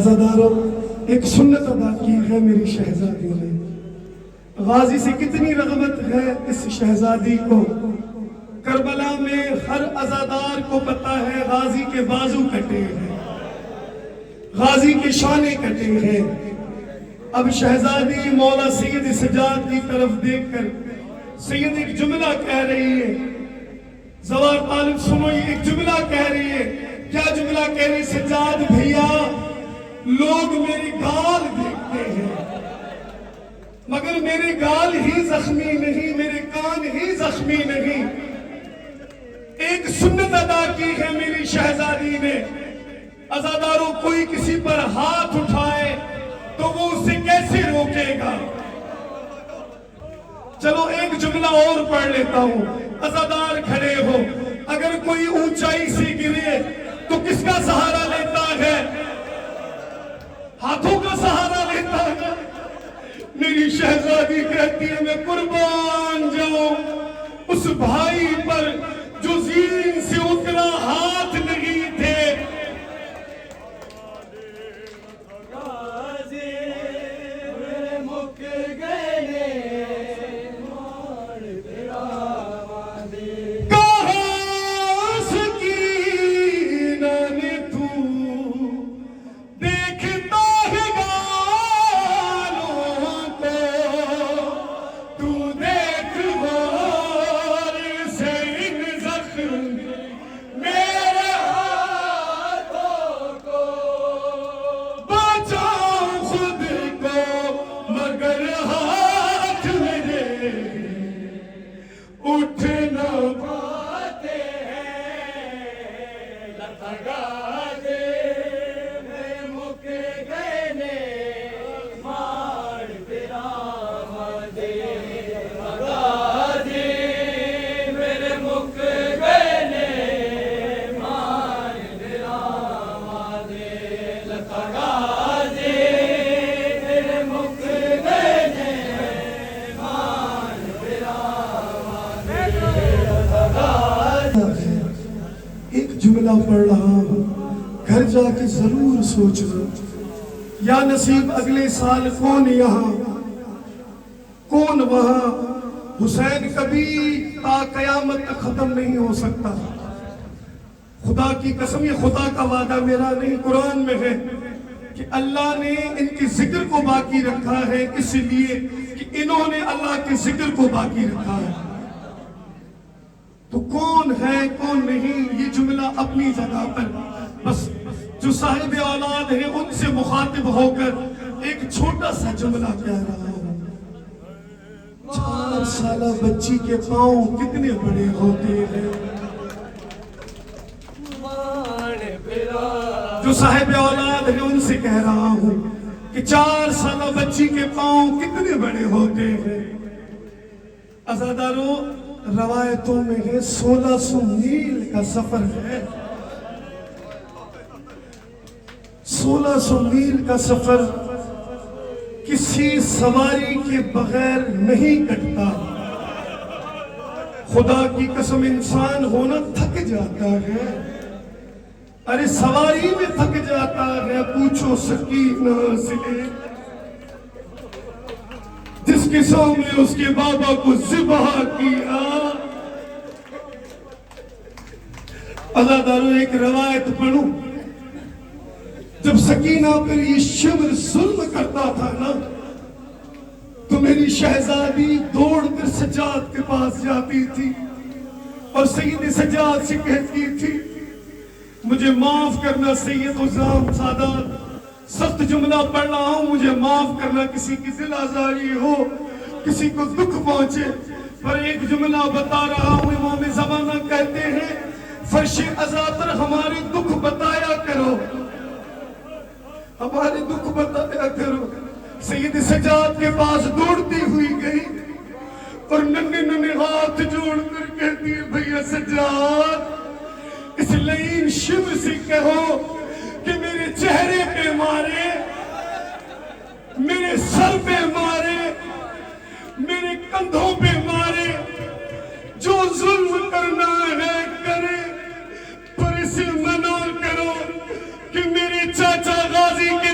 अज़ादारों, एक सुन्नत अदा की है मेरी शहजादी ने। गाजी से कितनी रग़बत है इस शहजादी को। करबला में हर अज़ादार को पता है गाजी के बाजू कटे हैं, गाजी के शाने कटे हैं। अब शहजादी मौला सैयद सज्जाद की तरफ देखकर सैयद एक जुमला कह रही है। ज़वार तालिब सुनो, ये एक जुमला कह रही है। क्या जुमला कह रही? सज्जाद भैया, लोग मेरी गाल देखते हैं मगर मेरे गाल ही जख्मी नहीं, मेरे कान ही जख्मी नहीं। एक सुन्नत अदा की है मेरी शहजादी ने। अज़ादारों, कोई किसी पर हाथ उठाए तो वो उसे कैसे रोकेगा? चलो एक जुमला और पढ़ लेता हूं। अज़ादार खड़े हो, अगर कोई ऊंचाई से गिरे तो किसका सहारा लेता है? हाथों का सहारा लेता है। मेरी शहजादी कहती है मैं कुर्बान जाऊं उस भाई पर जो ज़ीन से उतरा हाथ नहीं थे। एक जुमला पढ़ रहा हूं, घर जाके जरूर सोचना। या नसीब अगले साल कौन यहाँ कौन वहां। हुसैन कभी ता कयामत तक खत्म नहीं हो सकता। खुदा की कसम, ये खुदा का वादा मेरा नहीं, कुरान में है कि अल्लाह ने इनके जिक्र को बाकी रखा है इसलिए कि इन्होंने अल्लाह के जिक्र को बाकी रखा है। तो कौन है कौन नहीं, ये जुमला अपनी जगह पर। बस जो साहिब औलाद है उनसे मुखातिब होकर एक छोटा सा जुमला कह रहा हूं। 4 साला बच्ची के पांव कितने बड़े होते हैं। जो साहिब औलाद है उनसे कह रहा हूं कि 4 साला बच्ची के पांव कितने बड़े होते हैं। अज़ादारों, रवायतों में है 1600 मील का सफर है। 1600 मील का सफर किसी सवारी के बगैर नहीं कटता। खुदा की कसम, इंसान होना थक जाता है। अरे सवारी में थक जाता है। पूछो सकीना से जिसके सामने उसके बाबा को ज़िबह किया। अज़ादारों, एक रवायत पढ़ूं। जब सकीना पर ये शिमर जुल्म करता था ना, तो मेरी शहजादी दौड़कर सज्जाद के पास जाती थी और सैयद सज्जाद से कहती थी मुझे माफ करना सैयद हुज़ाम सादात, सख्त जुमला पढ़ रहा हूं, मुझे माफ करना, किसी की दिल आजारी हो, किसी को दुख पहुंचे, पर एक जुमला बता रहा हूं। इमाम ज़माना कहते हैं फर्शे अज़ा पर हमारे दुख बताया करो, हमारे दुख बताया करो। सैयद सज्जाद के पास दौड़ती हुई गई और नन्हे नन्हे हाथ जोड़कर कहती है भैया सज्जाद, इस लईन शिव से कहो कि मेरे चेहरे पे मारे, मेरे सर पे मारे, मेरे कंधों पे मारे, जो जुल्म करना है करे, पर इसे मना करो कि मेरे चाचा गाजी के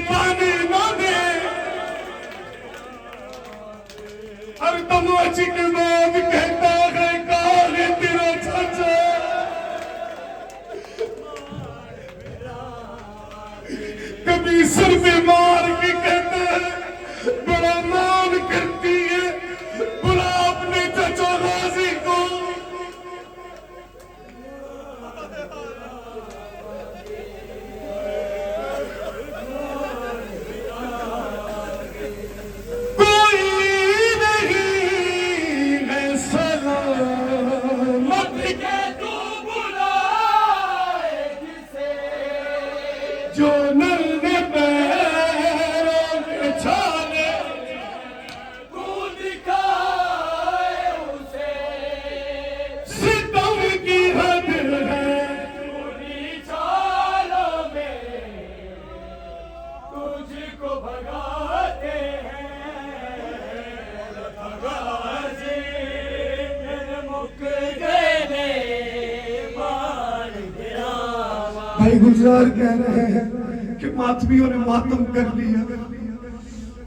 मुझको भगाते भाई गुलजार कह रहे हैं कि मातमियों ने मातम कर लिया,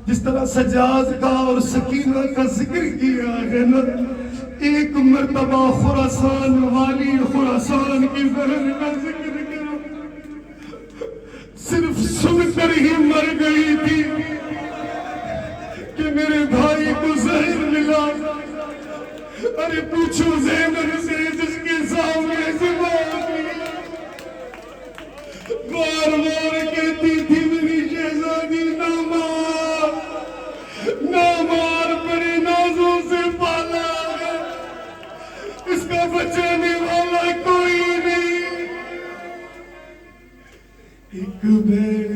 जिस तरह सजाद का और सकीना का जिक्र किया है ना, एक मर्तबा खुरासान वाली खुरासान की बहन का जिक्र करो, सिर्फ सुनकर ही मर गई थी कि मेरे भाई को जहर मिला। अरे पूछो ज़ैनब से जिसके सामने बार बार कहती थी मेरी शहजादी ना मार, बड़े नाजों से पाला है, इसका बचाने वाला कोई नहीं। एक बैर